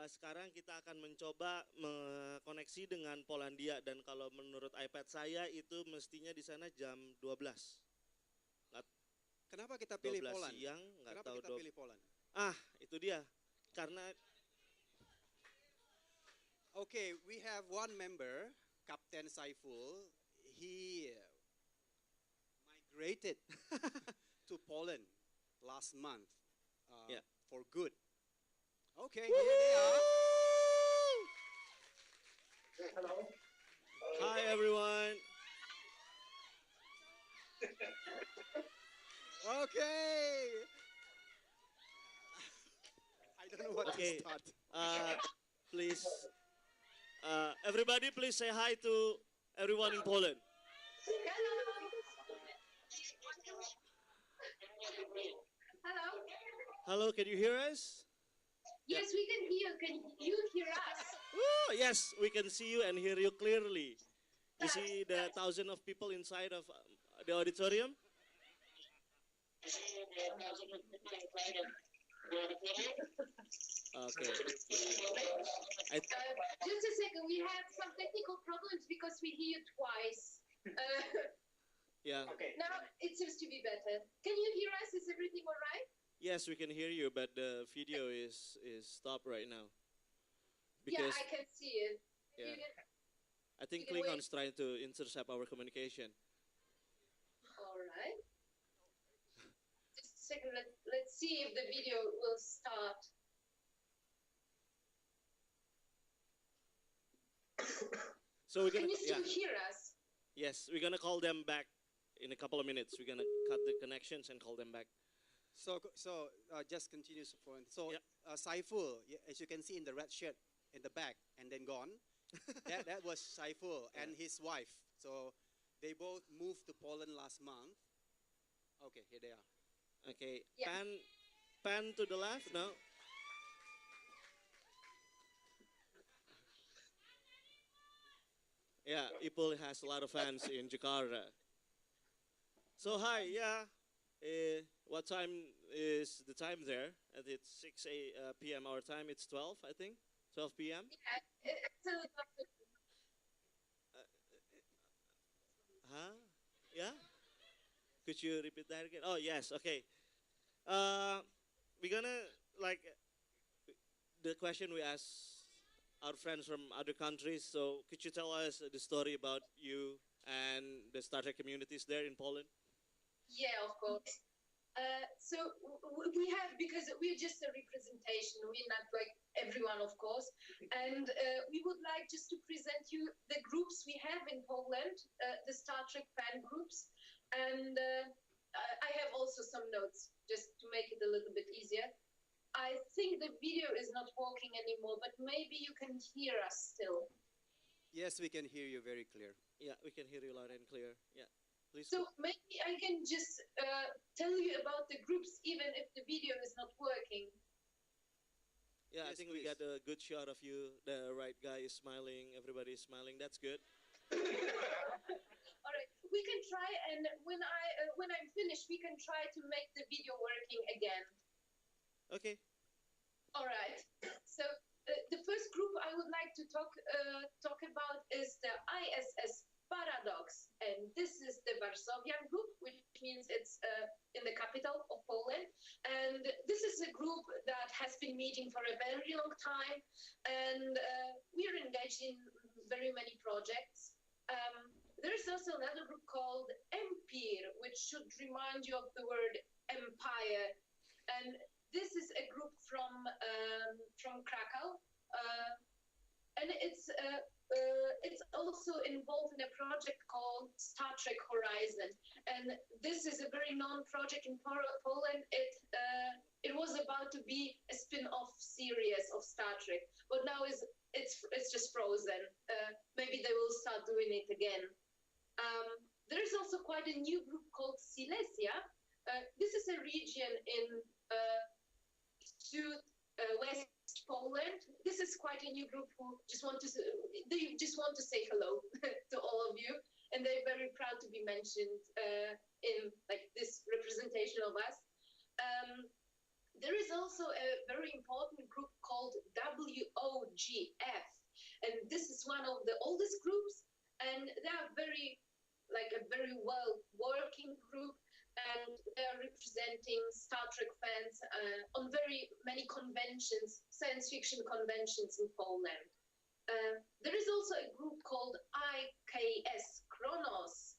Sekarang kita akan mencoba koneksi dengan Polandia dan kalau menurut iPad saya itu mestinya di sana jam 12. Kenapa kita pilih 12 Poland? siang, Kenapa kita pilih Poland? Itu dia. Karena Okay, we have one member, Captain Saiful. He migrated to Poland last month for good. Okay, here they are. Hello. Hi everyone. Okay. I don't know what to start. Please, everybody please say hi to everyone in Poland. Hello. Hello. Hello, can you hear us? Yes, we can hear. Can you hear us? Oh, yes, we can see you and hear you clearly. You see the thousands of people inside of the auditorium? Okay. Just a second, we have some technical problems because we hear you twice. Yeah. Okay. Now it seems to be better. Can you hear us? Is everything all right? Yes, we can hear you, but the video is stopped right now. Yeah, I can see it. Yeah. I think Klingon's trying to intercept our communication. All right. Just a second. Let's see if the video will start. So we're gonna, can you still hear us? Yes, we're gonna call them back in a couple of minutes. We're gonna cut the connections and call them back. So just continue. So Saiful, as you can see in the red shirt in the back, and then gone. that was Saiful and his wife. So they both moved to Poland last month. Okay, here they are. Okay, pan to the left. No. Yeah, Ipul has a lot of fans in Jakarta. So hi, what time is the time there? It's 6 p.m. our time. It's 12, I think. 12 p.m. Yeah, it's a little bit. Yeah. Could you repeat that again? Oh yes. Okay. We're gonna the question we asked our friends from other countries. So could you tell us the story about you and the Star Trek communities there in Poland? Yeah, of course. So we have, because we're just a representation, we're not like everyone, of course, and we would like just to present you the groups we have in Poland, the Star Trek fan groups, and I have also some notes just to make it a little bit easier. I think the video is not working anymore, but maybe you can hear us still. Yes, we can hear you very clear. Yeah, we can hear you loud and clear. Yeah. Please. So maybe I can just tell you about the groups, even if the video is not working. Yeah, yes, I think please. we got a good shot of you. The right guy is smiling. Everybody is smiling. That's good. All right, we can try, and when I'm finished, we can try to make the video working again. Okay. All right. So the first group I would like to talk about is the ISS Paradox, and this is the Varsovian group, which means it's in the capital of Poland. And this is a group that has been meeting for a very long time, and we're engaged in very many projects. There's also another group called Empire, which should remind you of the word empire. And this is a group from Krakow, and it's also involved in a project called Star Trek Horizon, and this is a very known project in Poland. It was about to be a spin-off series of Star Trek, but now it's just frozen. Maybe they will start doing it again. There is also quite a new group called Silesia. This is a region in West Poland. This is quite a new group who just want to say hello to all of you, and they're very proud to be mentioned in like this representation of us. There is also a very important group called WOGF, and this is one of the oldest groups, and they are a very well working group, and they are representing Star Trek fans on very many conventions, science fiction conventions in Poland. There is also a group called IKS Kronos.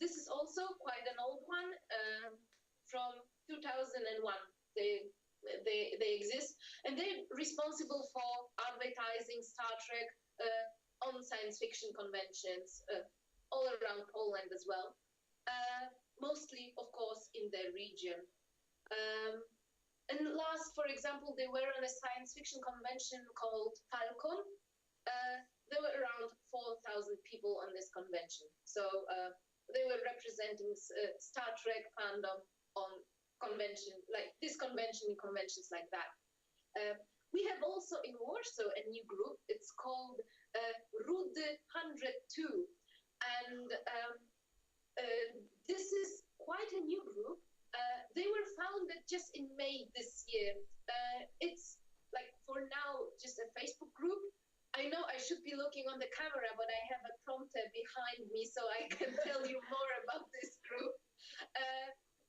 This is also quite an old one, from 2001. They exist, and they're responsible for advertising Star Trek on science fiction conventions all around Poland as well. Mostly, of course, in their region. And last, for example, they were on a science fiction convention called Falcon. There were around 4,000 people on this convention. So they were representing Star Trek fandom on conventions like that. We have also in Warsaw a new group. It's called Rudy 102. And this is quite a new group. They were founded just in May this year. It's like for now just a Facebook group. I know I should be looking on the camera, but I have a prompter behind me, so I can tell you more about this group.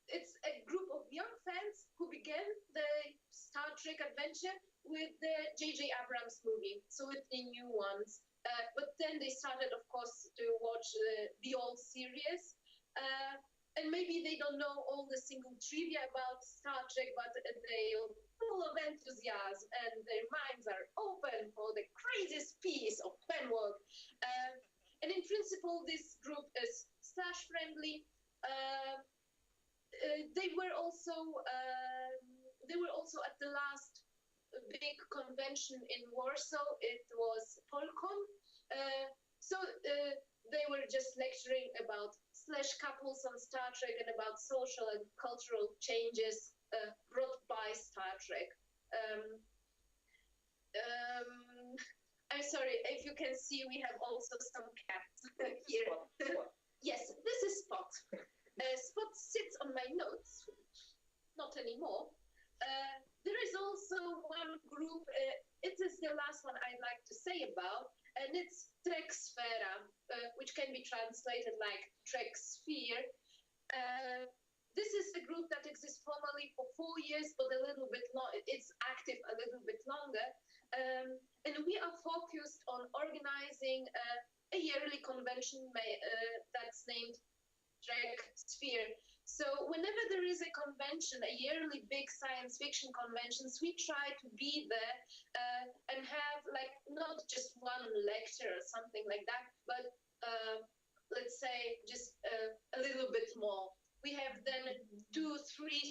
It's a group of young fans who began the Star Trek adventure with the J.J. Abrams movie, so with the new ones. But then they started, of course, to watch the old series. And maybe they don't know all the single trivia about Star Trek, but they're full of enthusiasm and their minds are open for the craziest piece of pen work. And in principle, this group is slash friendly. They were also at the last big convention in Warsaw. It was Polcom. They were just lecturing about slash couples on Star Trek and about social and cultural changes brought by Star Trek. I'm sorry, if you can see, we have also some cats here. Yes, this is Spot. Spot sits on my notes. Not anymore. There is also one group, it is the last one I'd like to say about, and it's Treksfera, which can be translated like Trek Sphere. This is a group that exists formally for 4 years, but a little bit it's active a little bit longer. And we are focused on organizing a yearly convention that's named Trek Sphere. So whenever there is a convention, a yearly big science fiction conventions, we try to be there and have like not just one lecture or something like that, but let's say just a little bit more. We have then 2, 3,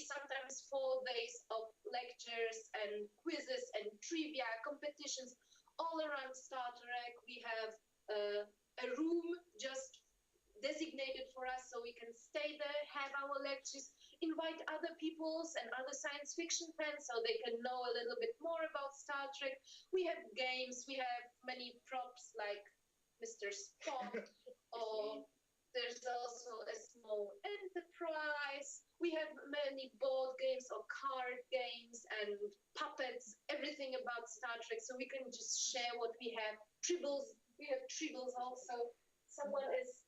sometimes 4 days of lectures and quizzes and trivia competitions all around Star Trek. We have a room just designated for us so we can stay there, have our lectures, invite other peoples and other science fiction fans so they can know a little bit more about Star Trek. We have games, we have many props like Mr. Spock, or there's also a small Enterprise. We have many board games or card games and puppets, everything about Star Trek, so we can just share what we have. Tribbles, we have tribbles also. Someone is,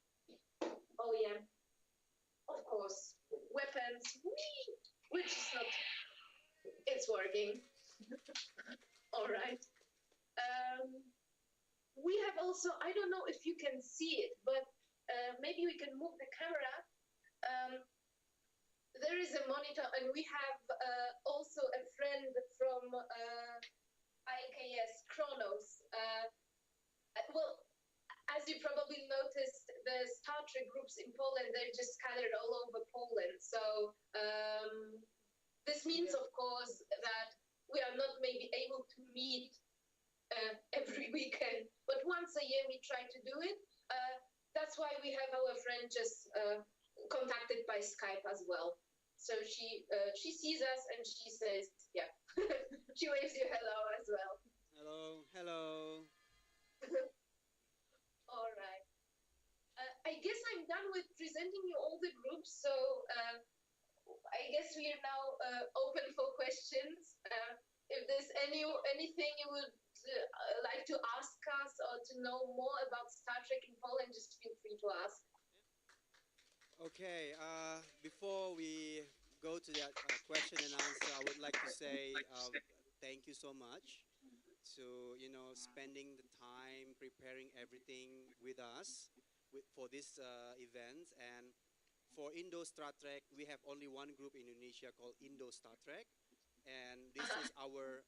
oh yeah, of course, weapons, which is not, it's working. All right. We have also, I don't know if you can see it, but maybe we can move the camera. There is a monitor, and we have also a friend from IKS Kronos. Well, as you probably noticed, the Star Trek groups in Poland, they're just scattered all over Poland. So this means, of course, that we are not maybe able to meet every weekend, but once a year we try to do it. That's why we have our friend just contacted by Skype as well. So she sees us and she says, yeah, she waves you hello as well. Hello, hello. All right. I guess I'm done with presenting you all the groups. So I guess we are now open for questions. questions. If there's anything you would like to ask us or to know more about Star Trek in Poland, just feel free to ask. Okay, before we go to that question and answer, I would like to say thank you so much to spending the time preparing everything with us for this event. And for Indo-StarTrek, we have only one group in Indonesia called Indo-StarTrek, and this is our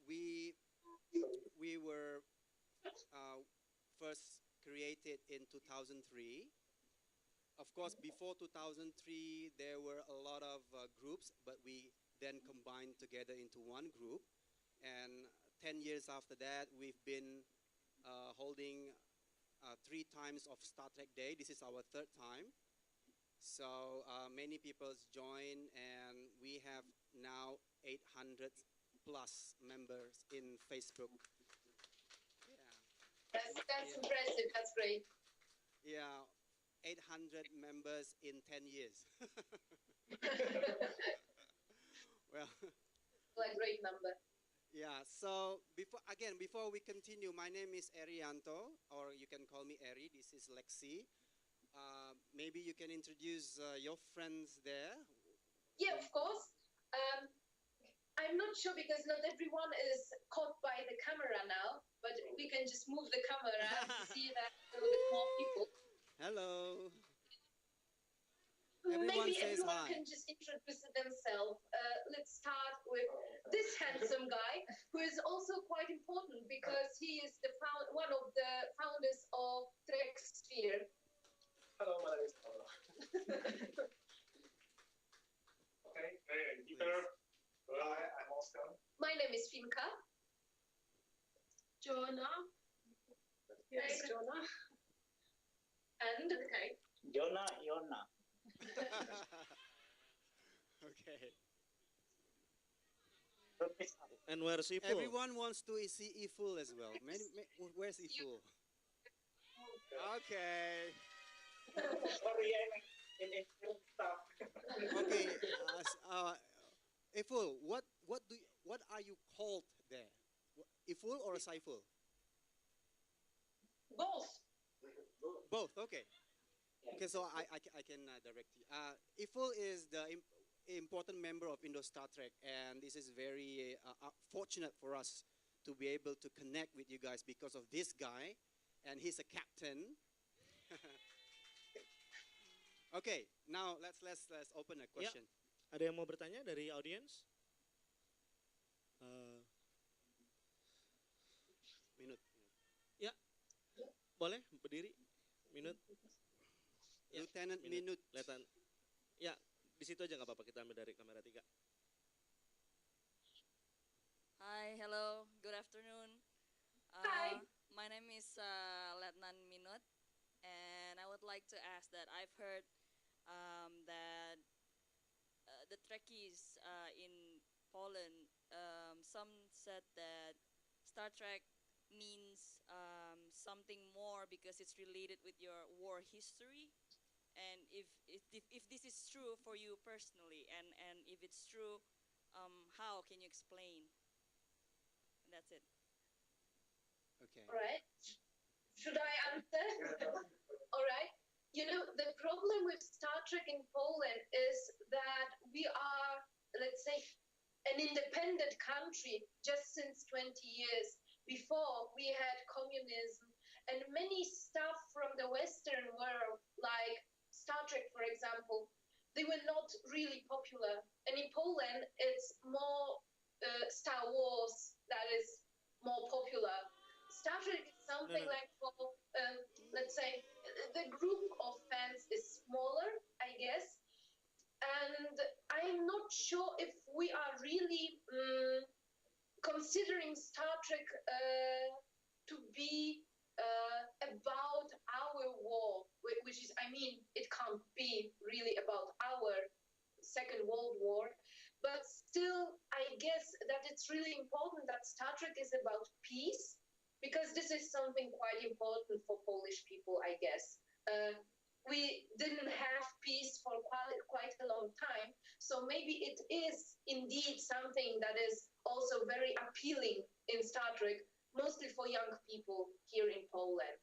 we were first created in 2003. Of course, before 2003, there were a lot of groups, but we then combined together into one group. And 10 years after that, we've been holding 3 times of Star Trek Day. This is our 3rd time. So many people join, and we have now 800 plus members in Facebook. Yeah. That's impressive. That's great. Yeah. 800 members in 10 years. Well, a great number. Yeah, so before we continue, my name is Erianto, or you can call me Eri. This is Lexi. Maybe you can introduce your friends there. Yeah, of course. I'm not sure because not everyone is caught by the camera now, but we can just move the camera to see that a little bit more people. Hello. Maybe everyone can just introduce themselves. Let's start with this handsome guy, who is also quite important because he is one of the founders of Trek Sphere. Hello, my name is Paolo. Okay, Peter. Hi, I'm Oscar. My name is Finka. Jonah. Yes, Jonah. And okay. Yona. Okay. And where's Iful? Everyone wants to see Iful as well. Where's Iful? Okay. Sorry, I'm in stuff. Okay. Iful, what are you called there? Iful or Saiful? both. Both. Okay. Okay, so I can direct you. Iful is the important member of Indo-StarTrek, and this is very fortunate for us to be able to connect with you guys because of this guy, and he's a captain. Okay, now let's open a question. Ya, ada yang mau bertanya dari audiens? Minute. Ya, boleh berdiri. Minute. Ya, Lieutenant Minute. Kelihatan. Ya, di situ aja nggak apa-apa, kita ambil dari kamera 3. Hi, hello, good afternoon. Hi. My name is Lieutenant Minut, and I would like to ask that I've heard that the Trekkies in Poland, some said that Star Trek means something more because it's related with your war history. And if this is true for you personally, and if it's true, how can you explain? And that's it. Okay. All right. Should I answer? All right. You know, the problem with Star Trek in Poland is that we are, let's say, an independent country just since 20 years. Before, we had communism and many stuff from the Western world, like Star Trek, for example, they were not really popular. And in Poland, it's more Star Wars that is more popular. Star Trek is something like for, let's say, the group of fans is smaller, I guess. And I'm not sure if we are really considering Star Trek to be about our war, which is, I mean, it can't be really about our Second World War, but still, I guess that it's really important that Star Trek is about peace, because this is something quite important for Polish people, I guess. We didn't have peace for quite a long time, so maybe maybe it is indeed something that is also very appealing in Star Trek, mostly for young people here in Poland.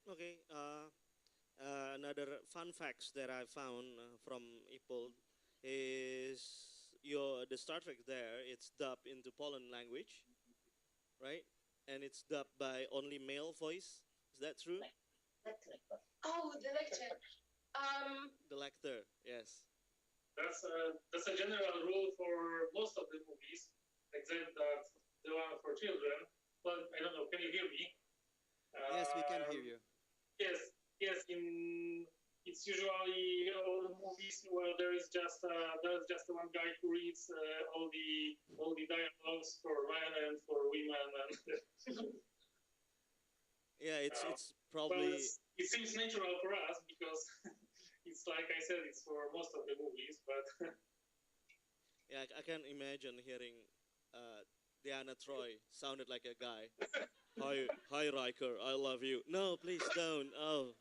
Okay. Another fun facts that I found from Ipol is the Star Trek there. It's dubbed into Poland language, right? And it's dubbed by only male voice. Is that true? Oh, the lecture. The lector, yes. That's a general rule for most of the movies, except that the one for children. But I don't know. Can you hear me? Yes, we can hear you. Yes, yes. It's usually all the movies where there's just one guy who reads all the dialogues for men and for women, and Yeah, it's well, probably it seems natural for us because it's like I said, it's for most of the movies, but. yeah. I can imagine hearing Diana Troy sounded like a guy. Hi, Riker. I love you. No, please don't. Oh.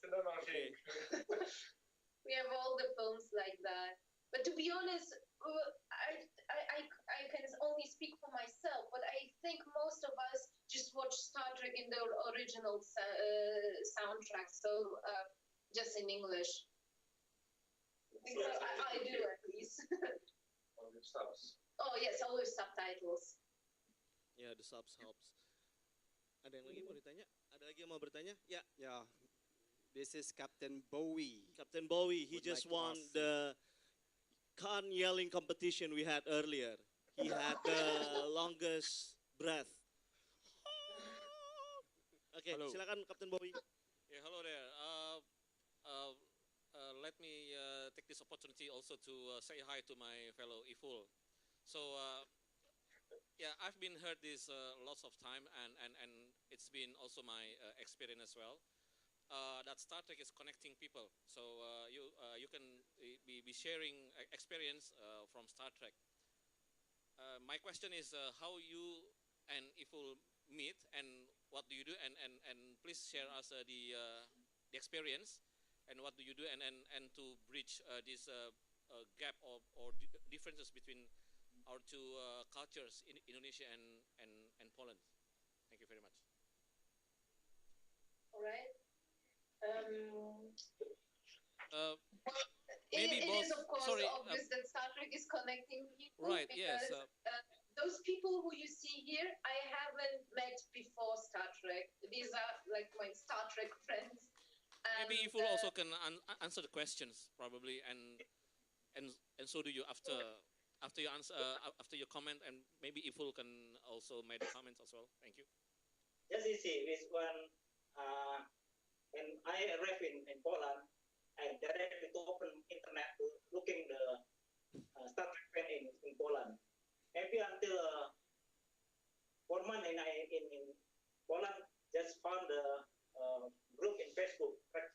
It's a normal thing. We have all the films like that. But to be honest, I can only speak for myself, but I think most of us just watch Star Trek in the original soundtrack, so just in English. Because I do at least. On the subs. Oh yes, always subtitles. Yeah, the subs helps. Ada yang lagi mau ditanya? Ada lagi yang mau bertanya? Ya, Yeah. This is Captain Bowie. Captain Bowie. He Would just like to won ask the can yelling competition we had earlier. He had the longest breath. Okay, Hello. silakan Captain Bowie. Yeah, hello there. Let me take this opportunity also to say hi to my fellow Iful. So, yeah, I've been heard this lots of time, and it's been also my experience as well. That Star Trek is connecting people. So you can be sharing experience from Star Trek. My question is how you and Iful meet, and what do you do, and please share us the experience, and what do you do, and to bridge this gap or differences between our two cultures in Indonesia and Poland. Thank you very much. All right. Maybe it both. is of course Sorry, obvious that Star Trek is connecting people, right, because yes, those people who you see here, I haven't met before Star Trek. These are like my Star Trek friends. And, maybe Iful also can answer the questions probably, and so do you after you answer after your comment, and maybe Iful can also make the comments as well. Thank you. Just easy with one. When I arrived in Poland, I directly to open internet to looking the Star Trek fan in Poland. Maybe until 4 months in Poland, just found the group in Facebook, Trek.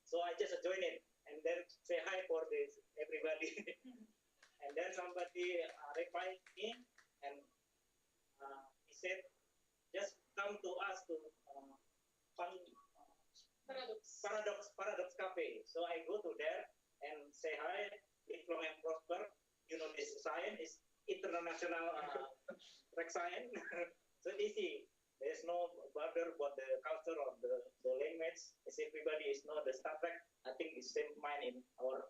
So I just joined it and then say hi for this everybody. And then somebody replied me, and he said, just come to us to fun. Paradox Cafe. So I go to there and say hi, live long and prosper. You know, this science is international track science. So easy. There's no border about the culture or the language. As everybody is know the Star Trek, I think it's same mind in our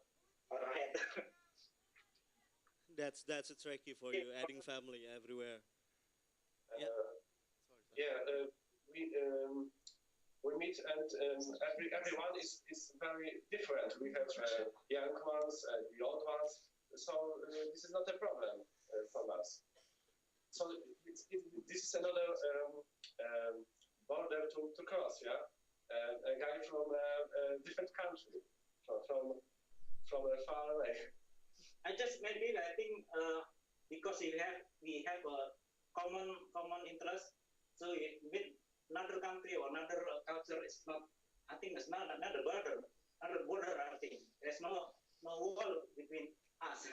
head. That's a Trekkie for you, adding family everywhere. We meet, and everyone is very different. We have young ones, the old ones. So this is not a problem for us. So this is another border to cross. Yeah, a guy from a different country, from far away. I just maybe I think because we have a common interest, so with another country or another culture is not. I think it's not another border. I think there's no wall between us.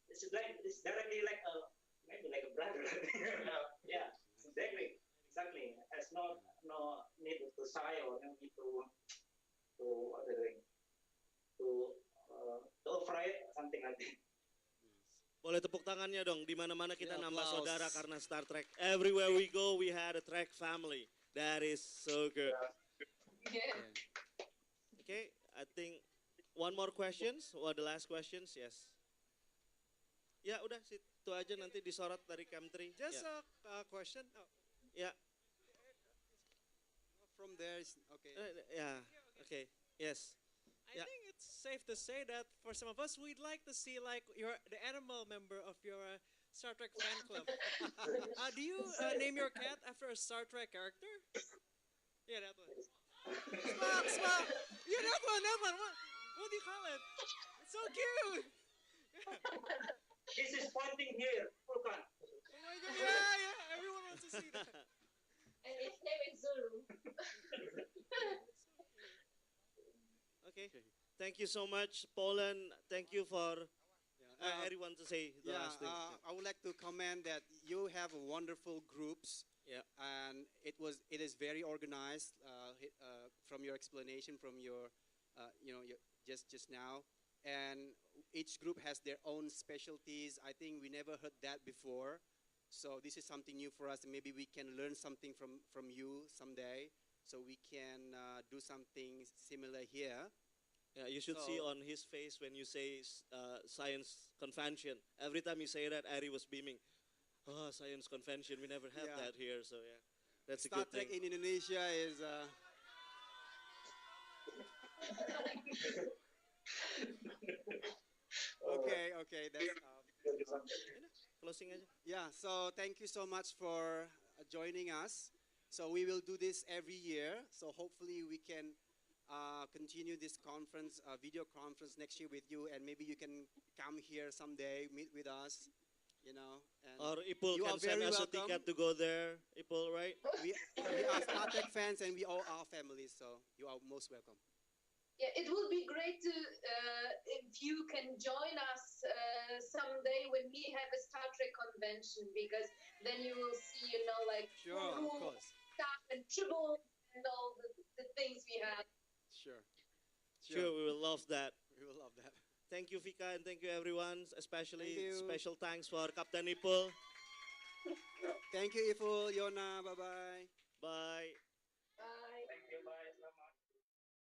It's directly like maybe like a brother. Yeah, exactly. There's no need to sigh or no need to something like that. Boleh tepuk tangannya dong. Di mana-mana kita Yeah, nambah applause. saudara karena Star Trek. Everywhere we go, we had a Trek family. That is so good. Yeah. Okay, I think one more questions. What the last questions? Yes. Ya udah situ aja nanti disorot dari Cam 3. Just Ya. a question. Oh, Ya. From there, okay. Yeah. Okay. Yes. I think it's safe to say that for some of us, we'd like to see like the animal member of your Star Trek fan club. Do you name your cat after a Star Trek character? Yeah, that one. Smile. Yeah, that one. What do you call it? It's so cute. This is pointing here, Furkan. Oh my God, yeah. Everyone wants to see that. And its name is Zulu. Okay. Thank you so much, Poland. Thank you for everyone to say the last thing. I would like to comment that you have wonderful groups. Yeah. And it is very organized from your explanation, from your, your just now. And each group has their own specialties. I think we never heard that before. So this is something new for us, and maybe we can learn something from you someday. So we can do something similar here. Yeah, you should see on his face when you say science convention. Every time you say that, Ari was beaming. Oh, science convention, we never had that here, so yeah. That's Star a good Trek thing. in Indonesia is... okay, that's... Closing aja. Yeah, so thank you so much for joining us. So we will do this every year. So hopefully we can continue this conference, video conference next year with you, and maybe you can come here someday, meet with us, And Or Ipul you can are send very us a welcome. ticket to go there. Ipul, right? we are Star Trek fans, and we all are families, so you are most welcome. Yeah, it would be great to if you can join us someday when we have a Star Trek convention, because then you will see, like Sure, of Guru, course. Staff and Tribble and all the things we have. Sure. Sure, we will love that. We will love that. Thank you, Vika, and thank you, everyone. Especially Thank you. special thanks for Captain Ipul. Thank you, Iful, Yona. Bye-bye. Bye.